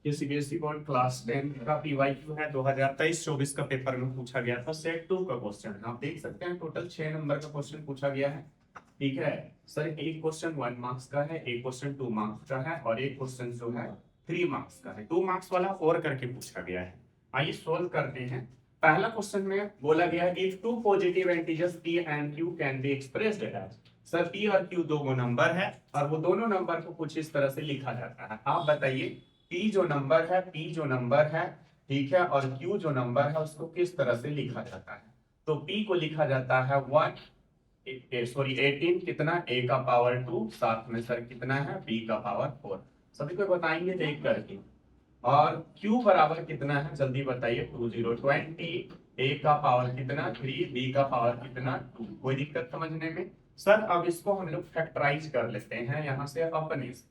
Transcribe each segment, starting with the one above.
ये CBSE board class 10 का PYQ है 2023-24 का पेपर में पूछा गया था। सेट 2 का क्वेश्चन है। आप देख सकते हैं टोटल 6 नंबर का क्वेश्चन पूछा गया है। ठीक है सर, एक क्वेश्चन 1 मार्क्स का है, एक क्वेश्चन 2 मार्क्स का है और एक क्वेश्चन जो है 3 मार्क्स का है। 2 मार्क्स वाला और करके पूछा गया है। आइए सोल्व करते हैं। पहला क्वेश्चन में बोला गया है if two positive integers p and q can be expressed as. Sir p और q दो नंबर है और वो दोनों नंबर को कुछ इस तरह से लिखा जाता है। आप बताइए p जो नंबर है, ठीक है, और q जो नंबर है उसको किस तरह से लिखा जाता है। तो p को लिखा जाता है 18 कितना a का पावर 2, साथ में सर कितना है b का पावर 4। सभी को बताएंगे देख करके। और q बराबर कितना है जल्दी बताइए 20 a का पावर कितना 3, b का पावर कितना 2। कोई दिक्कत समझने में। सर अब इसको हम लोग फैक्टराइज कर लेते हैं यहाँ से अपने से।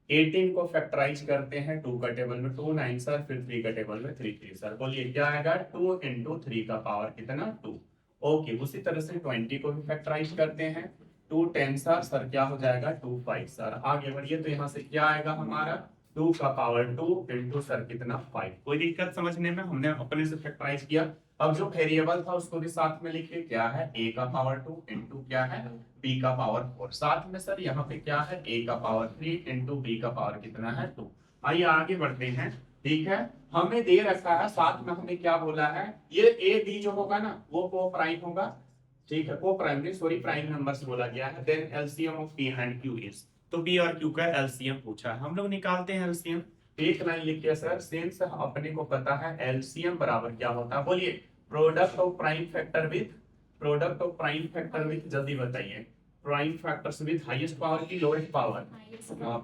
18 को फैक्टराइज करते हैं 2 का टेबल में 2 9 सर, फिर 3 का टेबल में 3 3 सर। बोलिए क्या आएगा 2 इंटू 3 का पावर कितना 2। ओके, उसी तरह से 20 को भी फैक्टराइज करते हैं 2 10 सर क्या हो जाएगा 2 5 सर। आगे बढ़िए तो यहाँ से क्या आएगा हमारा 2 का पावर 2 इंटू सर कितना 5। कोई दिक्कत समझने में। हमने अपने से फैक्टराइज किया। अब जो वेरिएबल था उसको भी साथ में लिखे, क्या है a का पावर 2 इंटू क्या है b का पावर 4। साथ में सर यहाँ पे क्या है a का पावर 3 इंटू b का पावर कितना है 2। आइए आगे बढ़ते हैं। ठीक है, हमें दे रखा है, साथ में हमें क्या बोला है, ये a b जो होगा ना वो को प्राइम होगा। ठीक है, को प्राइम नहीं सॉरी प्राइम नंबर से बोला गया है। Then LCM of p and q is, तो b और q का एलसीएम पूछा है। हम लोग निकालते हैं एलसीएम। एक लाइन लिखिए सर, सिंस अपने को पता है एलसीएम बराबर क्या होता है। बोलिए product of prime factor with जल्दी बताइए। Prime factors with highest power की lowest power.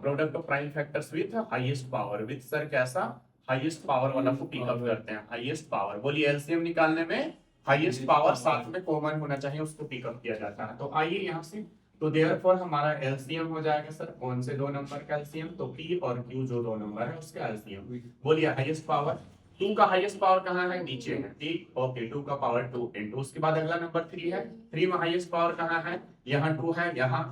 Product of prime factors with highest power. With sir कैसा हाईएस्ट पावर वाला को पिकअप करते हैं, हाईएस्ट पावर। बोलिए एलसीएम निकालने में हाईएस्ट पावर साथ में कॉमन होना चाहिए, उसको पिकअप किया जाता है। तो आइए यहाँ से, तो देयरफॉर हमारा एलसीएम हो जाएगा सर कौन से दो नंबर का एलसीएम, तो p और q जो दो नंबर है उसका एलसीएम। बोलिए हाईएस्ट पावर 2 का हाईएस्ट पावर कहाँ है, नीचे है। ठीक, ओके 2 का पावर 2 इंटू उसके बाद अगला नंबर 3 है। 3 में हाईएस्ट पावर कहाँ है, यहाँ 2 है, यहाँ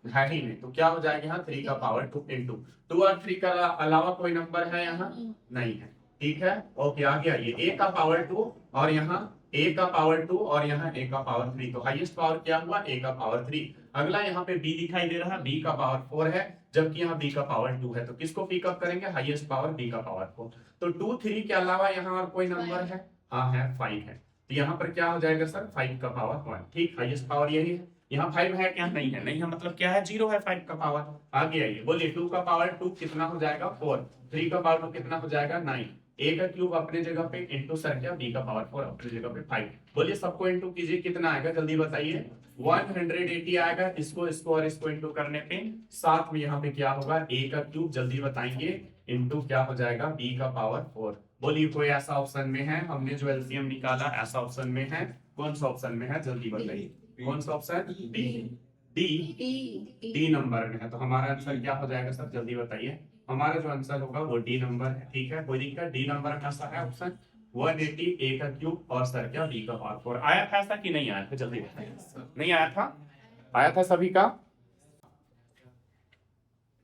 है ही नहीं, तो क्या हो जाएगा यहाँ 3 का पावर 2 इंटू 2 और 3 का अलावा कोई नंबर है यहाँ नहीं है। ठीक है, ओके आगे आइए a का पावर 2 और यहाँ a का पावर 2 और यहाँ a का पावर 3, तो हाईएस्ट पावर क्या हुआ a का पावर 3। अगला यहाँ पे b दिखाई दे रहा है, b का पावर 4 है, जबकि यहाँ b का पावर 2 है, तो किसको पिकअप करेंगे हाईएस्ट पावर b का पावर 4। तो 2 3 के अलावा यहाँ और कोई नंबर है, हाँ है 5 है, तो यहाँ पर क्या हो जाएगा सर 5 का पावर 1। ठीक, हाईएस्ट पावर यही है। यहाँ 5 है क्या, नहीं है, नहीं है मतलब क्या है 0 है 5 का पावर। आगे आइए, बोलिए 2 का पावर 2 कितना हो जाएगा 4, 3 का पावर 2 कितना हो जाएगा 9, a का क्यूब अपने जगह पे इंटू सर क्या b का पावर 4 अपने जगह पे 5। बोलिए सबको इंटू कीजिए, कितना आएगा जल्दी बताइए 180 आएगा। इसको और इसको इंटू करने पे साथ में यहाँ पे क्या होगा a का क्यूब जल्दी बताएंगे इंटू क्या हो जाएगा b का पावर 4। बोलिए कोई ऐसा ऑप्शन में है, हमने जो एलसीएम निकाला ऐसा ऑप्शन में है, कौन सा ऑप्शन में है जल्दी बताइए, कौन सा ऑप्शन डी नंबर में है। तो हमारा आंसर क्या हो जाएगा सर जल्दी बताइए। हमारा जो आंसर होगा वो डी नंबर है। ठीक है, कोई दिक्कत, डी नंबर का सा है ऑप्शन 180 a का क्यूब और सर क्या b का पावर 4। आया था ऐसा कि नहीं आया था जल्दी बताइए। नहीं आया था, आया था सभी का।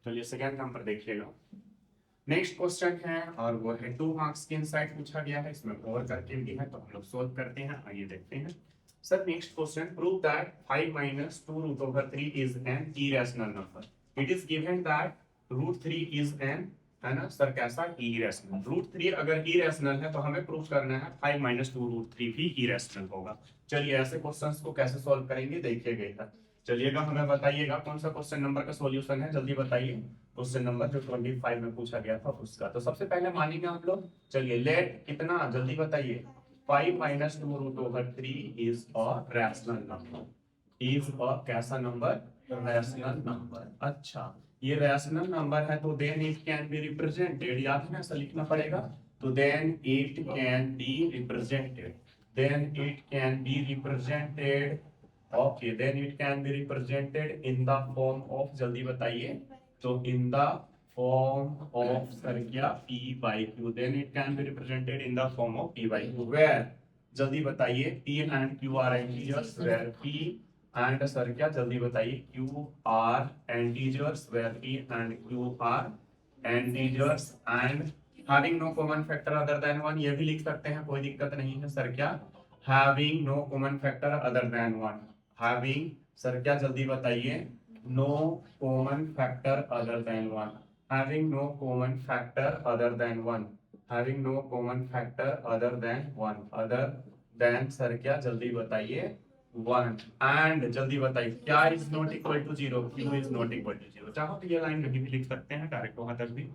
चलिए सेकंड नंबर देखिएगा। नेक्स्ट क्वेश्चन है और वो है 2 मार्क्स के इनसाइड पूछा गया है, इसमें और करके भी है तो हम लोग सोल्व करते हैं। आइए देखते हैं। Sir next question, prove that 5 minus 2 root over 3 is an irrational number. It is given that root 3 is an, है ना सर कैसा irrational। रूट 3 अगर irrational है तो हमें प्रूव करना है 5 minus 2 root 3 भी irrational होगा। चलिए ऐसे क्वेश्चंस को कैसे सॉल्व करेंगे देखिएगा इधर। चलिएगा हमें बताइएगा कौन सा क्वेश्चन नंबर का सॉल्यूशन है जल्दी बताइए। क्वेश्चन नंबर जो 25 में पूछा गया था उसका। तो सबसे पहले मानेंगे हम लोग, चलिए लेट कितना जल्दी बताइए 5 minus 2 root over 3 is a rational number, is a कैसा नंबर rational number। अच्छा ये rational नंबर है तो then it can be represented, याद है ना ऐसा लिखना पड़ेगा। तो then it can be represented, then it can be represented, okay then it can be represented in the form of जल्दी बताइए, तो in the form of sir क्या p by q, then it can be represented in the form of p by q where जल्दी बताइए p and q are integers where p and sir क्या जल्दी बताइए q are integers where p and q are integers and having no common factor other than one, ये भी लिख सकते हैं, कोई दिक्कत नहीं है सर। क्या having no common factor other than one, having sir क्या जल्दी बताइए, no common factor other than one, having no common factor other than one, having no common factor other than one, other than sir क्या जल्दी बताइए one, and जल्दी बताइए क्या is not equal to zero, Q is not equal to zero. चाहो तो ये line नहीं भी लिख सकते हैं डायरेक्ट वहां तक भी।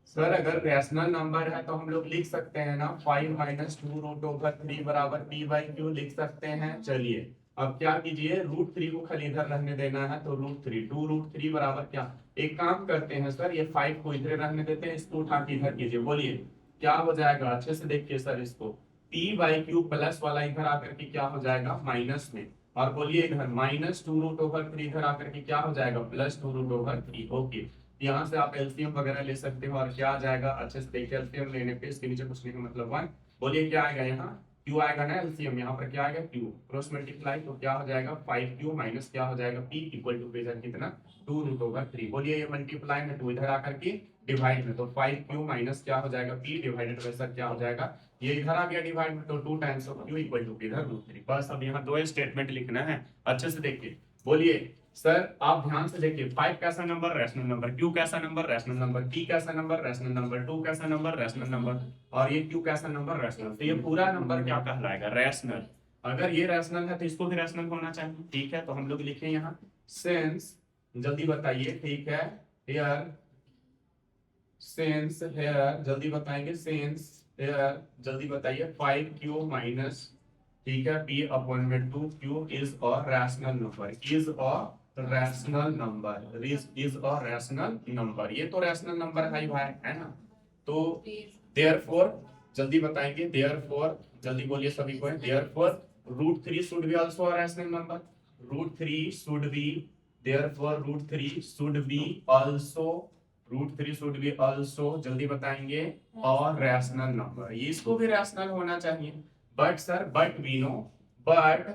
सर अगर रैशनल नंबर है तो हम लोग लिख सकते हैं ना 5 माइनस 2 रूट ओवर 3 बराबर पी बाई क्यू लिख सकते हैं। चलिए अब क्या कीजिए, रूट 3 को खाली इधर रहने देना है, तो रूट 3 2 रूट 3 बराबर क्या, एक काम करते हैं सर, ये 5 को इधर रहने देते हैं, इसको उठा के इधर कीजिए, बोलिए क्या हो जाएगा, अच्छे से देखिए सर इसको, पी बाई क्यू प्लस वाला इधर आकर के क्या हो जाएगा माइनस में, और बोलिए इधर माइनस 2 रूट ओवर 3 इधर आकर के क्या हो जाएगा प्लस 2 रूट ओवर 3। ओके, यहाँ से आप एलसीएम वगैरह ले सकते हो, और क्या आ जाएगा अच्छे से देखिए, एलसीएम लेने पे इसके नीचे कुछ नहीं का मतलब 1, बोलिए क्या आएगा यहाँ क्यू आएगा ना, एलसीएम यहाँ पर क्या आएगा क्यू, क्रॉस मल्टीप्लाई तो क्या हो जाएगा 5q माइनस क्या हो जाएगा p इक्वल टू बेजर कितना 2 रूट ओवर 3, बोलिए ये मल्टीप्लाई में 2 इधर आकर के डिवाइड में, तो 5q माइनस क्या हो जाएगा p डिवाइडेड बाय सर क्या हो जाएगा, ये इधर आ गया डिवाइड में, तो 2 times of q equal to इधर रूट 3। बस अब यहाँ दो स्टेटमेंट लिखना है, अच्छे से देखिए, बोलिए सर आप ध्यान से देखिए, 5 कैसा नंबर रैशनल नंबर, q कैसा नंबर रैशनल नंबर, p कैसा नंबर रैशनल नंबर, 2 कैसा नंबर रैशनल नंबर, और ये q कैसा नंबर रैशनल, तो ये पूरा नंबर क्या कहलाएगा रैशनल। अगर ये रैशनल है तो इसको भी रैशनल होना चाहिए, ठीक है, तो हम लोग लिखें यहाँ सिंस, जल्दी बताइए, ठीक है, हियर सिंस हियर जल्दी बताएंगे, सिंस हियर जल्दी बताइए 5q माइनस, ठीक है, p अपॉन में 2q is a rational number, is a rational number, is a rational number, ये तो रैशनल नंबर है भाई, है ना, तो देयरफॉर जल्दी बताएंगे, देयरफॉर जल्दी बोलिए सभी को, therefore root 3 should be also a rational number, root 3 should be, therefore root 3 should be also, root 3 should be also जल्दी बताएंगे और रैशनल नंबर, ये इसको भी रैशनल होना चाहिए, but sir but we know, but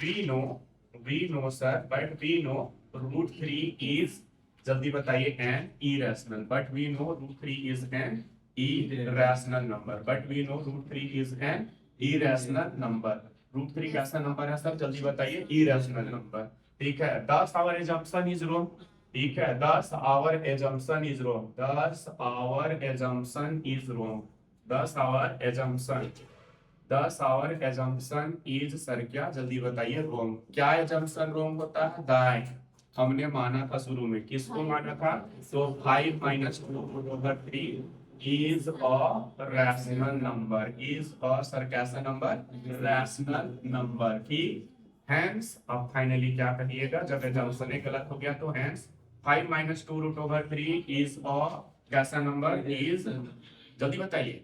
we know sir, but we know root 3 is जल्दी बताइए an irrational, but we know root 3 is an irrational number, but we know root 3 is an irrational number, root 3 कैसा number है sir जल्दी बताइए, irrational number, ठीक है, thus our assumption is wrong, ठीक है, thus our assumption is wrong, thus our assumption is wrong, thus our assumption, thus our assumption is sir क्या जल्दी बताइए wrong, क्या assumption wrong होता है, that हमने माना था शुरू में, किसको माना था, तो 5 minus 2/3 is a rational number, is a sir कैसा नंबर rational number, ठीक, hence अब फाइनली क्या कहिएगा, जब एजम्पशन गलत हो गया तो hence 5 माइनस 2/3 is a कैसा नंबर, is जल्दी बताइए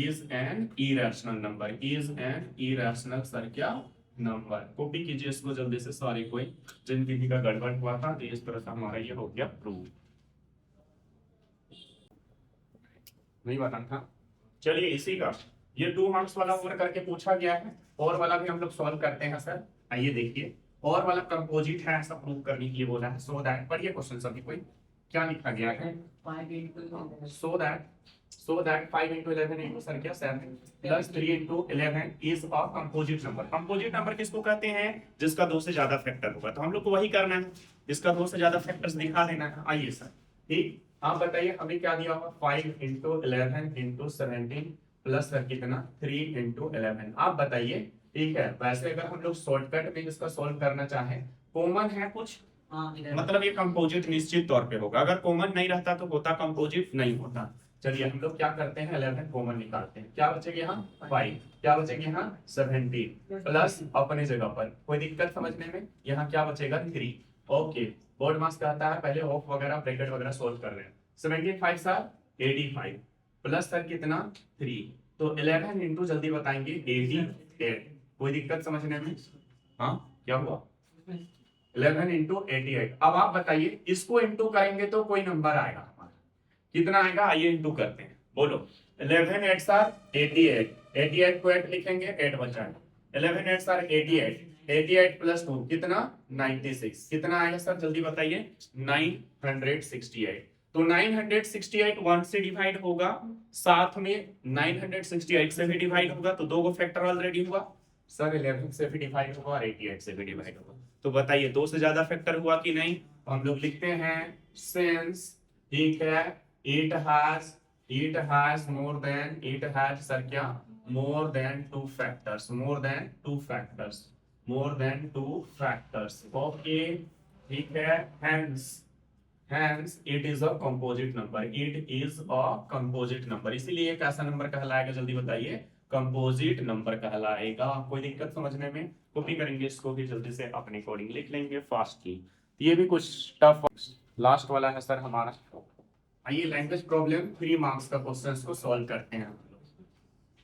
is an irrational number, is an irrational sir क्या नंबर, कॉपी कीजिए इसको जल्दी से सारी, कोई जिन किसी का गड़बड़ हुआ था, तो इस तरह से हमारा ये हो गया प्रूव, नहीं बताना था। चलिए इसी का ये 2 मार्क्स वाला और करके पूछा गया है, और वाला भी हम लोग सॉल्व करते हैं सर, आइए देखिए, और वाला कंपोजिट है ऐसा प्रूव करने के लिए बोला है, सो दैट पढ़िए क्वेश्चन सभी कोई क्या लिखा गया है, so that 5 into 11 into sir क्या 7 plus 3 into 11 is a composite number, composite number किसको कहते हैं, जिसका 2 से ज्यादा फैक्टर होगा, तो हम लोग को वही करना है, इसका 2 से ज्यादा फैक्टर्स दिखा देना है, आइए सर, ठीक, आप बताइए हमें क्या दिया होगा, 5 into 11 into 17 प्लस सर कितना 3 into 11, आप बताइए, ठीक है, वैसे अगर हम लोग शॉर्टकट में इसका सॉल्व करना चाहें, कॉमन है कुछ, मतलब ये कंपोजिट निश्चित तौर पे होगा, अगर कॉमन नहीं रहता तो होता, कंपोजिट नहीं होता। चलिए हम लोग क्या करते हैं, 11 कॉमन निकालते हैं, क्या बचेगा यहाँ 5, क्या बचेगा यहाँ 17 प्लस अपने जगह पर, कोई दिक्कत समझने में, यहाँ क्या बचेगा 3, ओके, बोर्ड मास कहता है पहले ऑफ वगैरह ब्रैकेट वगैरह सॉल्व कर रहे हैं, 17 5 सर 85 प्लस सर कितना 3, तो 11 इंटू जल्दी बताएंगे 88, कोई दिक्कत समझने में, हाँ क्या हुआ 11 इंटू 88, अब आप बताइए इसको इंटू करेंगे तो कोई नंबर आएगा हमारा, कितना आएगा, आइए इंटू करते हैं, बोलो 11 8 सर 88, 88 को 8 लिखेंगे 8 बचा, 11 8 सर 88, 88 प्लस 2 कितना 96, कितना आएगा सर जल्दी बताइए 968, तो 968 1 से डिवाइड होगा, साथ में 968 से भी डिवाइड होगा, तो दो को फैक्टर ऑलरेडी हुआ सर, 11 से भी डिवाइड होगा और 88 से भी डिवाइड होगा। तो बताइए दो से ज्यादा फैक्टर हुआ कि नहीं? तो हम लोग लिखते हैं सिंस, ठीक है, it has more than, it has sir क्या, more than two factors, more than two factors, more than two factors, okay, ठीक है। Hence it is a composite number, it is a composite number, इसीलिए कैसा number कहलाएगा जल्दी बताइए? Composite number कहलाएगा। कोई दिक्कत समझने में? कॉपी करेंगे इसको भी जल्दी से अपने अकॉर्डिंग लिख लेंगे फास्टली। ये भी कुछ टफ, लास्ट वाला है सर हमारा। आइए लैंग्वेज प्रॉब्लम 3 मार्क्स का क्वेश्चन को सॉल्व करते हैं हम लोग।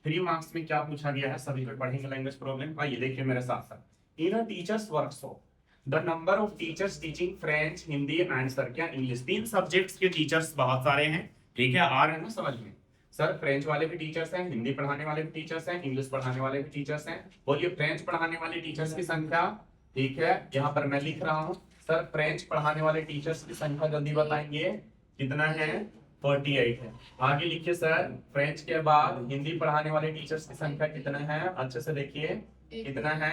3 मार्क्स में क्या पूछा गया है सभी को पढ़ेंगे लैंग्वेज प्रॉब्लम। आइए देखिए मेरे साथ साथ। In a teachers workshop the number of teachers teaching French, Hindi and sir क्या इंग्लिश, 3 सब्जेक्ट्स के टीचर्स बहुत सारे हैं, ठीक है, आ रहे हैं ना समझ में? सर फ्रेंच वाले भी टीचर्स हैं, हिंदी पढ़ाने वाले भी टीचर्स हैं, इंग्लिश पढ़ाने वाले भी टीचर्स हैं। बोलिए फ्रेंच पढ़ाने वाले टीचर्स की संख्या, ठीक है, यहाँ पर मैं लिख रहा हूँ सर, फ्रेंच पढ़ाने वाले टीचर्स की संख्या जल्दी बताएंगे कितना है? 48 है। आगे लिखिए सर, फ्रेंच के बाद हिंदी पढ़ाने वाले टीचर्स की संख्या कितना है? अच्छे से देखिए कितना है?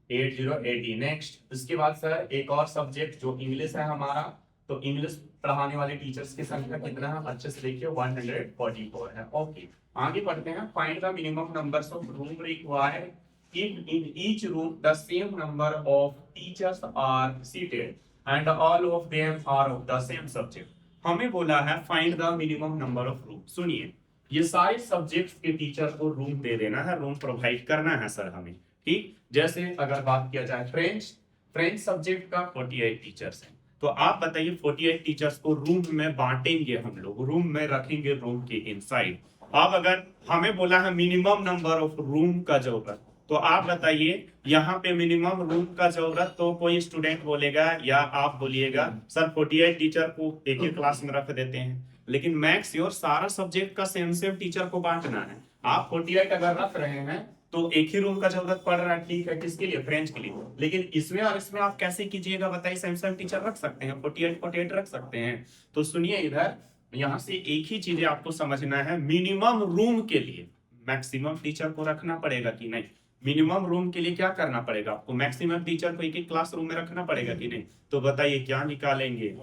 8080। नेक्स्ट इसके बाद सर एक और सब्जेक्ट जो इंग्लिश है हमारा, तो इंग्लिश पढ़ाने वाले टीचर्स की संख्या कितना है? अच्छे से देखिए 144 है। ओके आगे बढ़ते हैं। Find the minimum numbers of room required if in each room the same number of teachers are seated and all of them are of the same subject। हमें बोला है find the minimum number of room. सुनिए, ये सारे subjects के teacher को room दे देना है, रूम प्रोवाइड करना है सर हमें, ठीक। जैसे अगर बात किया जाए फ्रेंच सब्जेक्ट का 48 टीचर्स हैं, तो आप बताइए 48 टीचर्स को रूम में बांटेंगे हम लोग, रूम में रखेंगे रूम के इनसाइड। अब अगर हमें बोला है मिनिमम नंबर ऑफ रूम का जरूरत, तो आप बताइए यहाँ पे मिनिमम रूम का जरूरत, तो कोई स्टूडेंट बोलेगा या आप बोलिएगा सर 48 टीचर को एक ही क्लास में रख देते हैं, लेकिन मैक्स और सारा सब्जेक्ट का सेम टीचर को बांटना है। आप 48 अगर रख रहे हैं तो एक ही रूम का जरूरत पड़ रहा है, ठीक है, किसके लिए? फ्रेंच के लिए। लेकिन इसमें और इसमें आप कैसे कीजिएगा बताइए? सेम टीचर रख सकते हैं, 48 रख सकते हैं। तो सुनिए इधर, यहाँ से एक ही चीजें आपको समझना है, मिनिमम रूम के लिए मैक्सिमम टीचर को रखना पड़ेगा कि नहीं? मिनिमम रूम के लिए क्या करना पड़ेगा आपको? मैक्सिमम टीचर को एक ही क्लासरूम में रखना पड़ेगा कि नहीं? तो बताइए क्या निकालेंगे?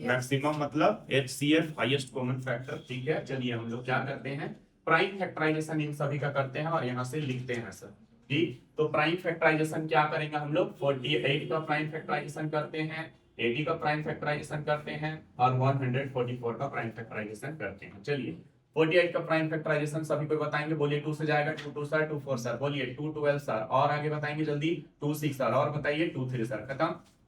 मैक्सिमम मतलब HCF, हाईएस्ट कॉमन फैक्टर, ठीक है। चलिए हम लोग क्या करते हैं, प्राइम फैक्टराइजेशन इन सभी का करते हैं और यहाँ से लिखते हैं सर, ठीक। तो प्राइम फैक्टराइजेशन क्या करेंगे हम लोग? 48 का प्राइम फैक्टराइजेशन करते हैं, 80 का प्राइम फैक्टराइजेशन करते हैं और 144 का प्राइम फैक्टराइजेशन करते हैं। चलिए 48 का प्राइम फैक्टराइजेशन सभी को बताएंगे। बोलिए 2 से जाएगा 2 2 सर, 2 4 सर, बोलिए 2 12 सर, और आगे बताएंगे जल्दी 2 6 सर, और बताइए 2 3 सर, खत्म।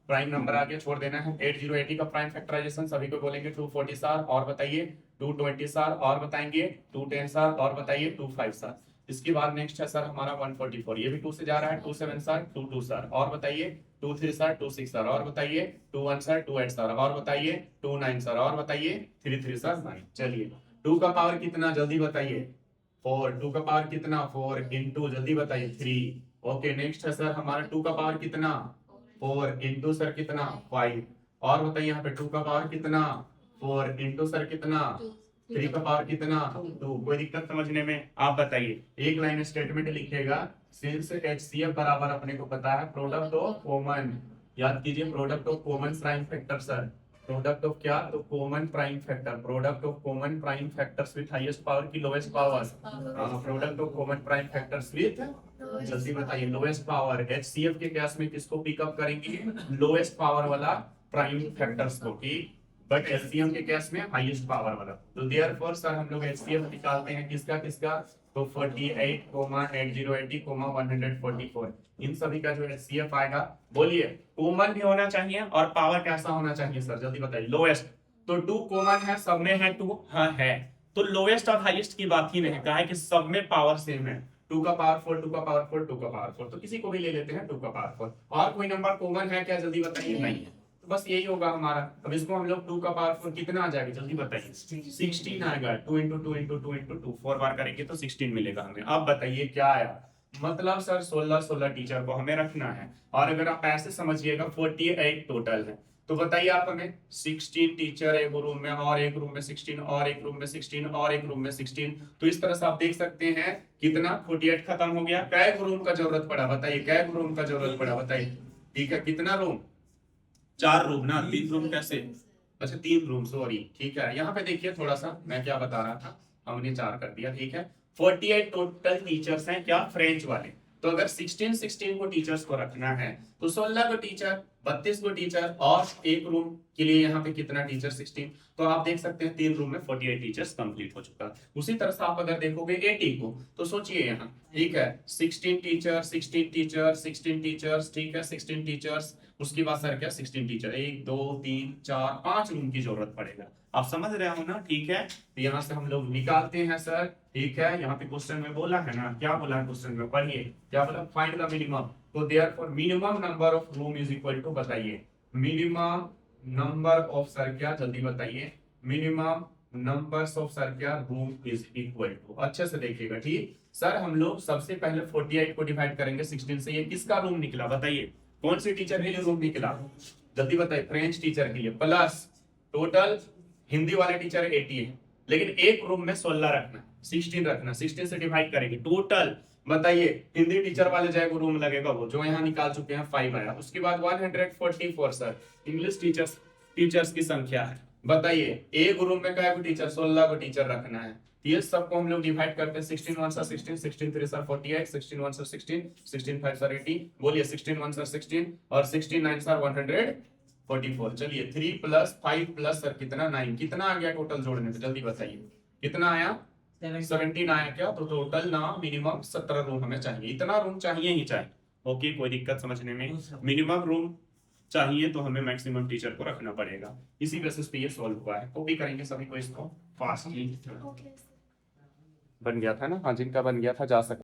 प्राइम नंबर आगे छोड़ देना है। 8080 का प्राइम फैक्टराइजेशन सभी को बोलेंगे 240 सर, और बताइए 220 सर, और बताएंगे 210 सर, और बताइए 25 सर। इसके बाद नेक्स्ट है सर हमारा 144, ये भी 2 से जा रहा है, 27 सर, 22 सर, और बताइए 23 सर, 26 सर, और बताइए 21 सर, 28 सर, और बताइए 29 सर, और बताइए 33 सर 9। चलिए 2 का पावर कितना जल्दी बताइए? 4। 2 का पावर कितना? 4 इंटू जल्दी बताइए 3। ओके नेक्स्ट है सर हमारा 2 का पावर कितना? 4 इंटू सर कितना? 5, और बताइए यहाँ पे 2 का पावर कितना? 4 इंटू सर कितना? 3 का पावर कितना? 2। कोई दिक्कत समझने में? आप बताइए, एक लाइन स्टेटमेंट लिखिएगा, सिंस HCF बराबर अपने को पता है प्रोडक्ट ऑफ कॉमन, याद कीजिए product of common prime factor sir, product of क्या? तो common prime factor, product of common prime factors with highest power की lowest power, product of common prime factors with, जल्दी बताइए, लोएस्ट पावर। HCF के case में किसको pick up करेंगे? Lowest power वाला प्राइम फैक्टर्स को, ठीक। बट LCM के केस में हाईएस्ट पावर वाला। तो देयरफॉर सर हम लोग HCF निकालते हैं किसका किसका? तो 48, 8080, 144, इन सभी का जो HCF आएगा, बोलिए कॉमन भी होना चाहिए और पावर कैसा होना चाहिए सर, जल्दी बताइए? लोएस्ट। तो 2 कॉमन है, सब में है 2, हाँ है, तो लोएस्ट और हाईएस्ट की बात ही नहीं, कहा है कि सब में पावर सेम है। 2 का पावर 4, 2 का पावर 4, 2 का पावर 4, तो किसी को भी ले लेते हैं 2 का पावर 4। और कोई नंबर कॉमन है क्या, जल्दी बताइए? नहीं है, तो बस यही होगा हमारा। अब इसको हम लोग 2 का पावर 4 कितना आ जाएगा, जल्दी बताइए? 16 आएगा। 2 इंटू 2 इंटू 2 इंटू 2, 4 बार करेंगे तो 16 मिलेगा हमें। अब बताइए क्या आया? मतलब सर 16 टीचर को हमें रखना है, और अगर आप ऐसे समझिएगा 48 टोटल है, तो बताइए आप हमें 16 टीचर एक रूम में, और एक रूम में 16, और एक रूम में 16, और एक रूम में 16। तो इस तरह से आप देख सकते हैं कितना 48 खत्म हो गया। कै रूम का जरूरत पड़ा बताइए, कै रूम का जरूरत पड़ा बताइए। ठीक है, कितना रूम? 4 रूम ना, 3 रूम कैसे? अच्छा 3 रूम, सॉरी। ठीक है, यहाँ पे देखिए थोड़ा सा मैं क्या बता रहा था, हमने 4 कर दिया। ठीक है, 48 टोटल टीचर्स हैं क्या, फ्रेंच वाले। तो अगर 16 को टीचर्स को रखना है तो 16 को टीचर, 32 को टीचर, और एक रूम के लिए यहाँ पे कितना टीचर, 16। तो आप देख सकते हैं 3 रूम में 48 टीचर्स कंप्लीट हो चुका। उसी तरह से आप अगर देखोगे 80 को, तो सोचिए यहाँ, ठीक है, 16 टीचर, 16 टीचर, 16 टीचर्स, ठीक है, 16 टीचर्स। उसके बाद सर क्या, 16 टीचर, 1 2 3 4 5 रूम की जरूरत पड़ेगा। आप समझ रहे हो ना? ठीक है, तो यहाँ से हम लोग निकालते हैं सर। ठीक है, यहाँ पे क्वेश्चन में बोला है ना, क्या बोला है क्वेश्चन में, पढ़िए क्या बोला, फाइंड द मिनिमम। तो therefore minimum number of room is equal to, बताइए मिनिमम नंबर ऑफ सर क्या, जल्दी बताइए, मिनिमम नंबर्स ऑफ सर क्या, रूम इज इक्वल टू। अच्छे से देखिएगा। ठीक सर, हम लोग सबसे पहले 48 को डिवाइड करेंगे 16 से। ये किसका रूम निकला बताइए, कौन सी टीचर के लिए रूम निकला, जल्दी बताइए, फ्रेंच टीचर के लिए। प्लस टोटल हिंदी वाले टीचर 80 है, लेकिन एक रूम में 16 रखना, 16 रखना, 16 से डिवाइड करेंगे टोटल। बताइए हिंदी टीचर वाले जाएगा रूम लगेगा, वो जो यहाँ निकाल चुके हैं 5 आया। उसके बाद 144 सर इंग्लिश टीचर्स की संख्या है। बताइए एक रूम में क्या टीचर, 16 को टीचर रखना है। ये सबको हम लोग डिवाइड करते हैं, 16 1 सर 16, 16 3 सर 48, 16 1 सर 16, 16 5 सर 80, बोलिए 16 1 सर 16, और 16 9 सर 144। चलिए 3 प्लस 5 प्लस सर कितना, 9। कितना आ गया टोटल जोड़ने पे, जल्दी बताइए कितना आया, 17 आया क्या? तो टोटल ना मिनिमम 17 रूम हमें चाहिए, इतना रूम चाहिए ही चाहिए। ओके, कोई दिक्कत समझने में? मिनिमम रूम चाहिए तो हमें मैक्सिमम टीचर को रखना पड़ेगा। इसी बेसिस पे ये सॉल्व हुआ है। कॉपी करेंगे सभी को इसको फास्टली। बन गया था ना? हाँ, जिनका बन गया था जा सकते।